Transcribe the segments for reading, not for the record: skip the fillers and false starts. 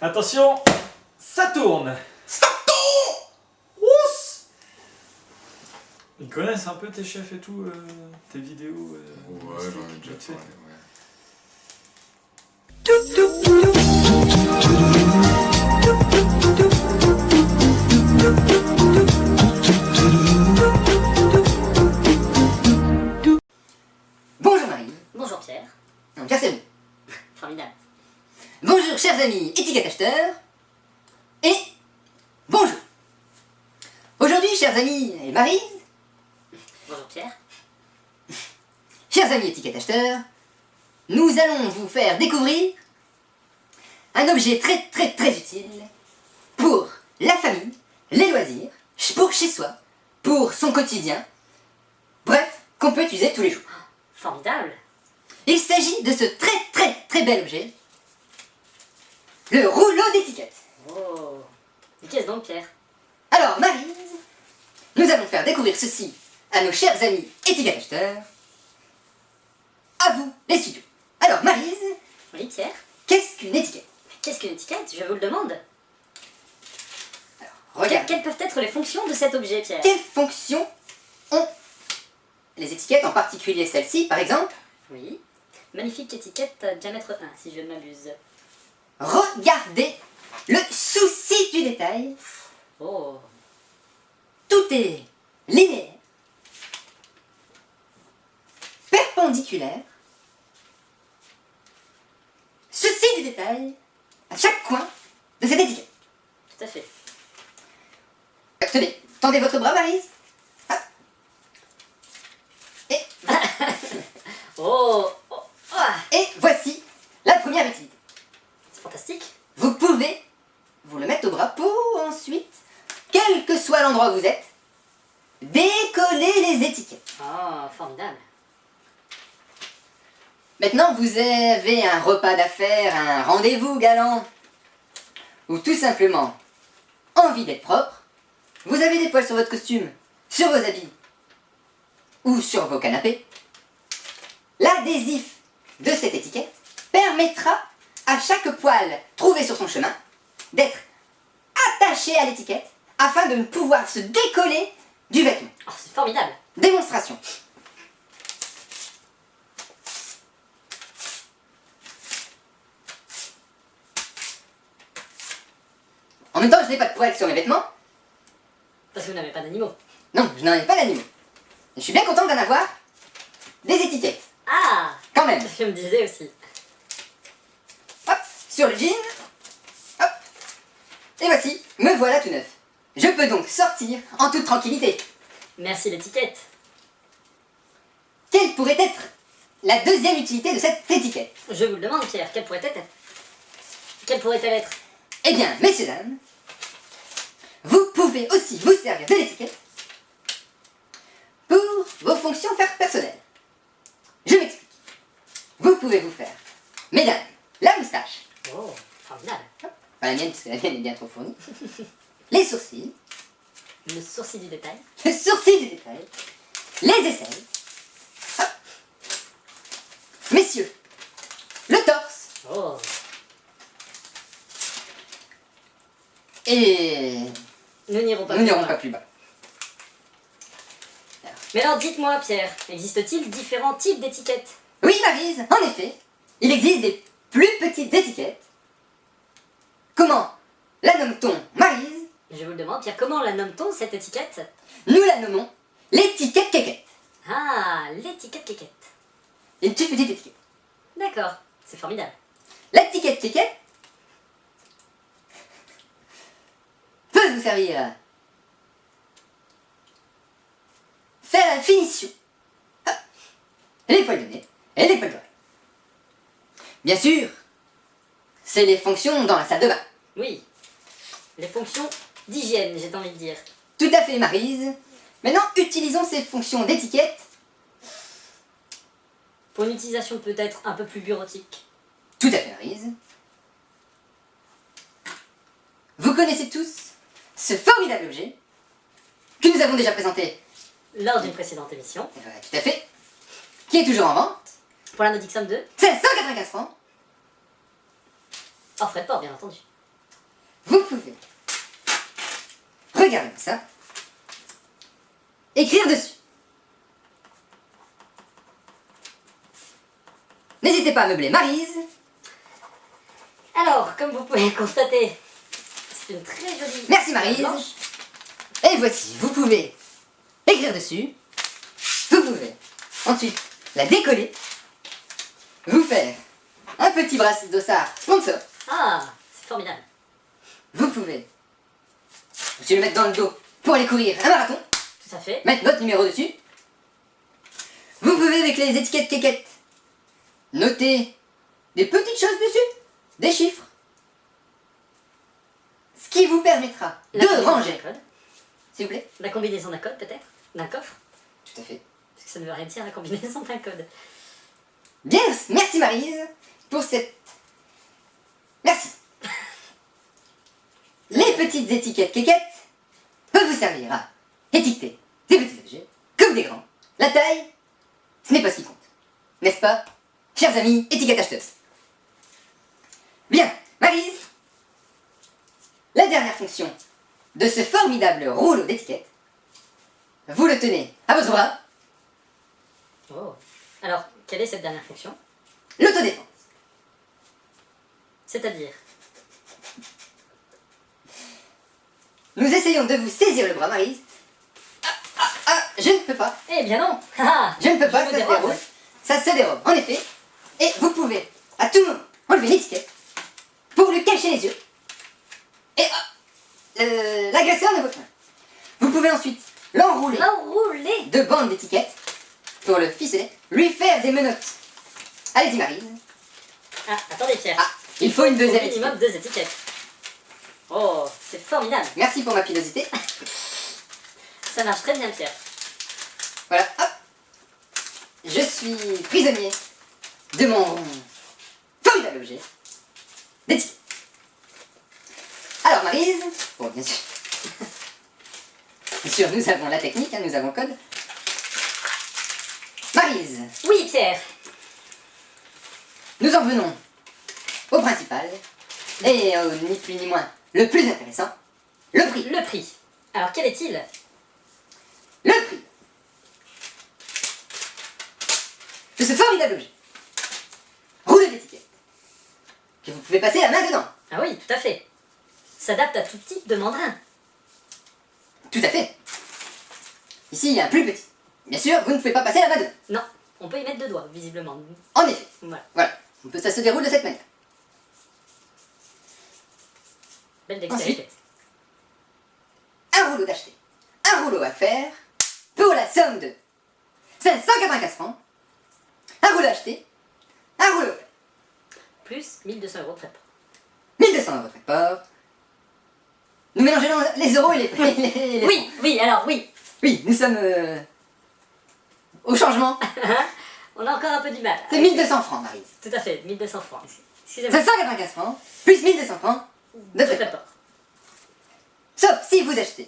Attention, ça tourne. Ça tourne. Ouss. Ils connaissent un peu tes chefs et tout, tes vidéos. Ouais, j'en ai déjà fait. Ouais. Bonjour Marie. Bonjour Pierre. Non, Pierre c'est vous. Formidable. Bonjour chers amis étiquette acheteurs. Et bonjour. Aujourd'hui chers amis et Marie, Bonjour Pierre. chers amis étiquette acheteurs, nous allons vous faire découvrir un objet très utile pour la famille, les loisirs, pour chez soi, pour son quotidien, bref, qu'on peut utiliser tous les jours. Formidable. Il s'agit de ce très bel objet, le rouleau d'étiquette. Oh. Mais qu'est-ce donc Pierre? Alors Maryse, nous allons faire découvrir ceci à nos chers amis étiquette acheteurs. À vous les studios. Alors Maryse, Oui Pierre. qu'est-ce qu'une étiquette? Mais qu'est-ce qu'une étiquette? Je vous le demande. Regarde, Quelles peuvent être les fonctions de cet objet Pierre? quelles fonctions ont les étiquettes, en particulier celle-ci par exemple? Oui. Magnifique étiquette diamètre 1 si je ne m'abuse. Regardez le souci du détail. Oh. Tout est linéaire, perpendiculaire, souci du détail à chaque coin de cette étiquette. Tout à fait. Tenez, tendez votre bras, Maryse. Ah. Oh. Oh. Ah. Et voici la première utilité. C'est fantastique. Vous pouvez vous le mettre au bras pour ensuite, quel que soit l'endroit où vous êtes, décoller les étiquettes. Oh, formidable. Maintenant, vous avez un repas d'affaires, un rendez-vous galant, ou tout simplement envie d'être propre. Vous avez des poils sur votre costume, sur vos habits, ou sur vos canapés. L'adhésif de cette étiquette permettra à chaque poil trouvé sur son chemin d'être attaché à l'étiquette afin de ne pouvoir se décoller du vêtement. Oh, c'est formidable. Démonstration. En même temps, je n'ai pas de poils sur mes vêtements. Parce que vous n'avez pas d'animaux. Non, je n'en ai pas d'animaux. Et je suis bien content d'en avoir des étiquettes. Ah. Quand même. Je me disais aussi. Hop, sur le jean. Hop. Et voici, me voilà tout neuf. Je peux donc sortir en toute tranquillité. Merci l'étiquette. Quelle pourrait être la deuxième utilité de cette étiquette? Je vous le demande Pierre, quelle pourrait-elle être? Eh bien, messieurs, dames, vous pouvez aussi vous servir de l'étiquette pour vos fonctions personnelles. Je m'explique. Vous pouvez vous faire, mesdames, la moustache, Oh, formidable. pas la mienne parce que la mienne est bien trop fournie, les sourcils, Le sourcil du détail. le sourcil du détail, les aisselles, hop. Messieurs, le torse, Oh. et Nous n'irons pas nous plus n'irons loin. pas plus bas. Mais alors dites-moi Pierre, existe-t-il différents types d'étiquettes? Oui, Maryse, en effet, il existe des plus petites étiquettes. Comment la nomme-t-on, Maryse? Je vous le demande Pierre, comment la nomme-t-on cette étiquette? Nous la nommons l'étiquette quéquette. Ah, l'étiquette quéquette. Une toute petite étiquette. D'accord, c'est formidable. L'étiquette quéquette peut vous servir à faire la finition. Hop. Les poils de nez et les poils d'oreille. Bien sûr, c'est les fonctions dans la salle de bain. Oui, les fonctions d'hygiène, j'ai envie de dire. Tout à fait, Maryse. Maintenant, utilisons ces fonctions d'étiquette. Pour une utilisation peut-être un peu plus bureautique. Tout à fait, Maryse. Vous connaissez tous ce formidable objet que nous avons déjà présenté. Lors d'une précédente émission, Et voilà, tout à fait. Qui est toujours en vente. pour la modique somme de, C'est 195 francs. hors frais de port bien entendu. vous pouvez, regardez ça, écrire dessus. N'hésitez pas à meubler Maryse. Alors, comme vous pouvez constater, c'est une très jolie... Merci Maryse. blanche. Et voici, vous pouvez écrire dessus. Vous pouvez ensuite la décoller. Vous faire un petit bracelet d'ossard sponsor. Ah, c'est formidable. Vous pouvez aussi le mettre dans le dos pour aller courir un marathon. Tout à fait. Mettre notre numéro dessus. Vous pouvez avec les étiquettes kékettes noter des petites choses dessus, des chiffres. Ce qui vous permettra La de combinaison ranger, d'un code. s'il vous plaît. La combinaison d'un code, peut-être. D'un coffre. Tout à fait. Parce que ça ne veut rien dire, la combinaison d'un code. Bien, merci Maryse pour cette... Merci. Les petites étiquettes kékettes peuvent vous servir à étiqueter des petits objets comme des grands. La taille, ce n'est pas ce qui compte. N'est-ce pas, chers amis étiquettes acheteuses? Bien, Maryse, la dernière fonction de ce formidable rouleau d'étiquettes, vous le tenez à votre bras, Oh. Alors, quelle est cette dernière fonction? l'autodéfense. C'est-à-dire? Nous essayons de vous saisir le bras, Maryse. Je ne peux pas. Eh bien non. Ah, Je ne peux pas, me ça se dérobe. dérobe. Ça se dérobe, en effet. Et vous pouvez, à tout moment, enlever l'étiquette pour lui cacher les yeux. Et l'agresseur de votre main. Vous pouvez ensuite l'enrouler L'enrouler. de bandes d'étiquettes pour le ficeler, lui faire des menottes. Allez-y, Maryse. Ah, attendez Pierre. Ah, il faut une Au deuxième minimum étiquette. 2 étiquettes. Oh, c'est formidable. Merci pour ma pilosité. Ça marche très bien Pierre. Voilà, hop. Je suis prisonnier de mon formidable objet d'étiquette. Alors, Maryse, bon, bien sûr. Bien sûr, nous avons la technique, hein, nous avons le code. Maryse, Oui Pierre. nous en venons au principal, et ni plus ni moins le plus intéressant, le prix. Le prix. Alors quel est-il? Le prix de ce formidable objet. Rouleau d'étiquette. Que vous pouvez passer la main dedans. Ah oui, tout à fait. S'adapte à tout type de mandrin. Tout à fait. Ici, il y a un plus petit. Bien sûr, vous ne pouvez pas passer la main dedans. Non, on peut y mettre 2 doigts, visiblement. En effet. Voilà. Voilà. Ça se déroule de cette manière. Belle dextérité. Un rouleau d'acheter. Un rouleau à faire. Pour la somme de 595 francs. Un rouleau acheté. Un rouleau offert. Plus 1200 € de frais de port. 1200 € de frais de port. Nous mélangeons les euros et les les Oui, oui, alors oui. Oui, nous sommes au changement. On a encore un peu du mal. C'est 1200 francs, Maryse. Tout à fait, 1200 francs. Excusez-moi. 595 francs, plus 1200 francs de frais de port. Sauf si vous achetez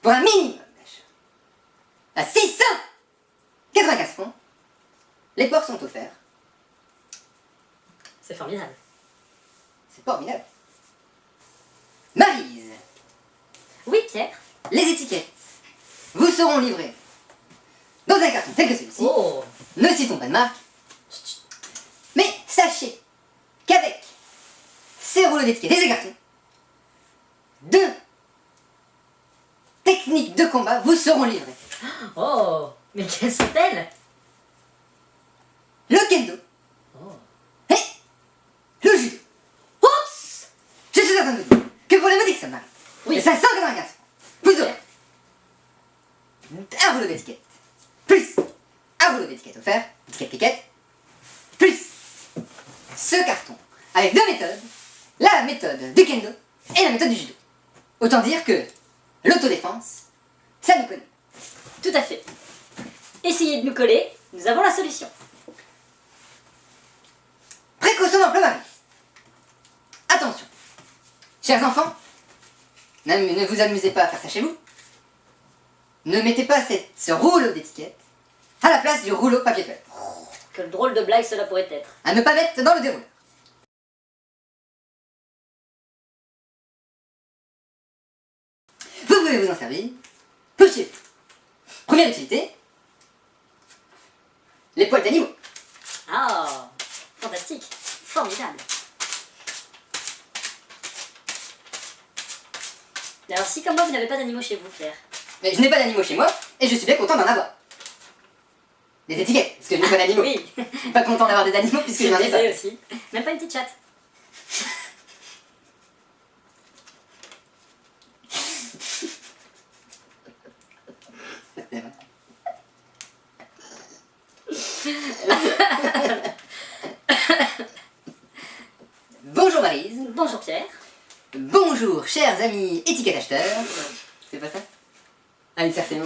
pour un minimum d'achat à 695 francs, les ports sont offerts. C'est formidable. C'est formidable. Maryse, Oui, Pierre. les étiquettes vous seront livrées dans un carton tel que celui-ci. Oh, Ne citons pas de marque. Mais sachez qu'avec ces rouleaux d'étiquettes et ces cartons, 2 techniques de combat vous seront livrées. oh, mais quelles sont-elles? Le kendo Oh. et le judo. Oups! Je suis en train de vous dire que pour les modiques sommes, Oui. les 595 francs, vous aurez un rouleau d'étiquette, plus un rouleau d'étiquette offert, étiquette piquette, plus ce carton avec 2 méthodes, la méthode du kendo et la méthode du judo. Autant dire que l'autodéfense, ça nous connaît. Tout à fait. Essayez de nous coller, nous avons la solution. Précaution d'emploi, Maryse. Attention, chers enfants, ne vous amusez pas à faire ça chez vous. Ne mettez pas ce rouleau d'étiquette à la place du rouleau papier toilette. Quelle drôle de blague cela pourrait être. À ne pas mettre dans le dérouleur. pouvez vous en servir. Monsieur, première utilité, les poils d'animaux. Ah, fantastique, formidable. Alors si comme moi vous n'avez pas d'animaux chez vous, Claire. Mais je n'ai pas d'animaux chez moi, et je suis bien content d'en avoir. Des étiquettes, parce que je n'ai pas d'animaux. Oui, Pas content d'avoir des animaux, puisque je n'en ai pas. aussi. Même pas une petite chatte. Bonjour Maryse. Bonjour Pierre. Bonjour chers amis étiquette acheteurs. C'est pas ça? Ah, une certaine.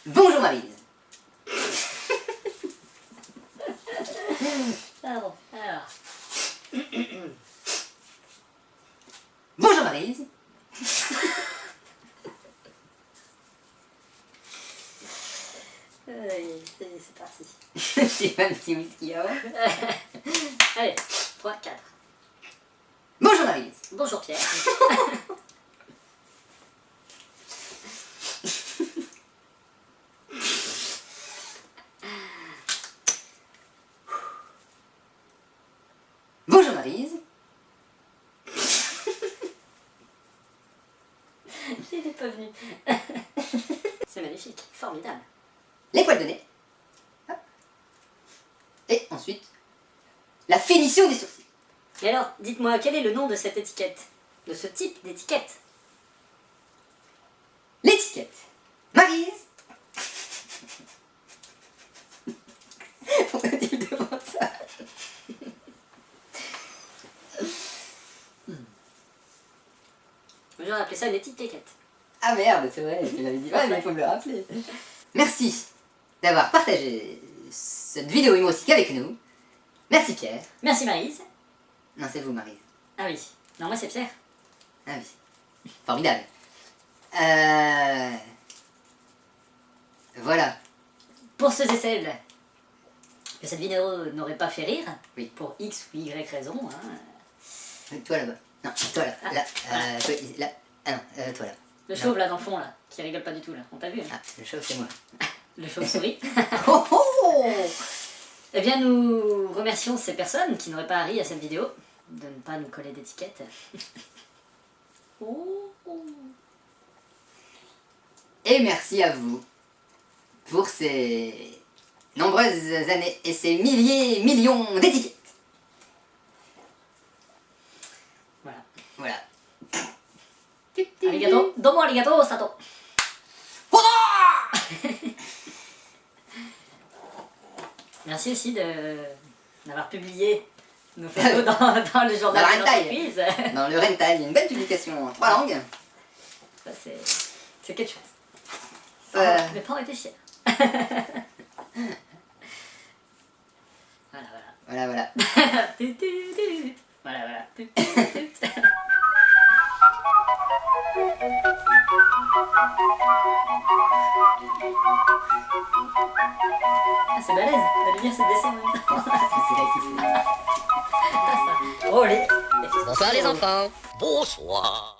Bonjour Maryse. Alors. Bonjour Maryse. C'est parti. C'est un petit whisky avant. Allez, 3, 4. Bonjour Maryse. Bonjour Pierre. Bonjour Maryse. Il n'est pas venu. C'est magnifique, formidable. Les poils de nez. Hop. Et ensuite, la finition des sourcils. Et alors, dites-moi, quel est le nom de cette étiquette? De ce type d'étiquette? L'étiquette. Maryse. Pourquoi tu me demandes ça? J'aurais appelé ça une étiquette. Ah merde, c'est vrai, tu l'avais dit. Ouais, mais il faut me le rappeler. Merci d'avoir partagé cette vidéo humoristique avec nous. Merci Pierre. Merci Maryse. Non, c'est vous Maryse. Ah oui. Non, moi c'est Pierre. Ah oui. Formidable. Voilà. Pour ceux et celles que cette vidéo n'aurait pas fait rire, Oui. pour X ou Y raison, hein, Toi là-bas. Non, toi là. Ah, Là. voilà. Toi, là. Ah non, toi là. le chauve là dans le fond là, qui rigole pas du tout là, on t'a vu hein. Ah, le chauve c'est moi. Le chauve-souris. Oh oh. Eh bien nous remercions ces personnes qui n'auraient pas ri à cette vidéo de ne pas nous coller d'étiquette. Oh. Et merci à vous pour ces nombreuses années et ces millions d'étiquettes. Voilà. Voilà. Arigato, domo arigato, sato. Merci aussi d'avoir publié nos photos dans le journal Dans de le hentai. l'entreprise. Dans le Rentai, une belle publication en 3 langues. Ça c'est quelque chose. Ça- Mes parents étaient fiers. Voilà, voilà. Voilà. Voilà, voilà. Ah, c'est balèze, la lumière se descend en même temps. C'est là qu'il faut. Ah, ça. Oh, les... Bonsoir les enfants. Bonsoir.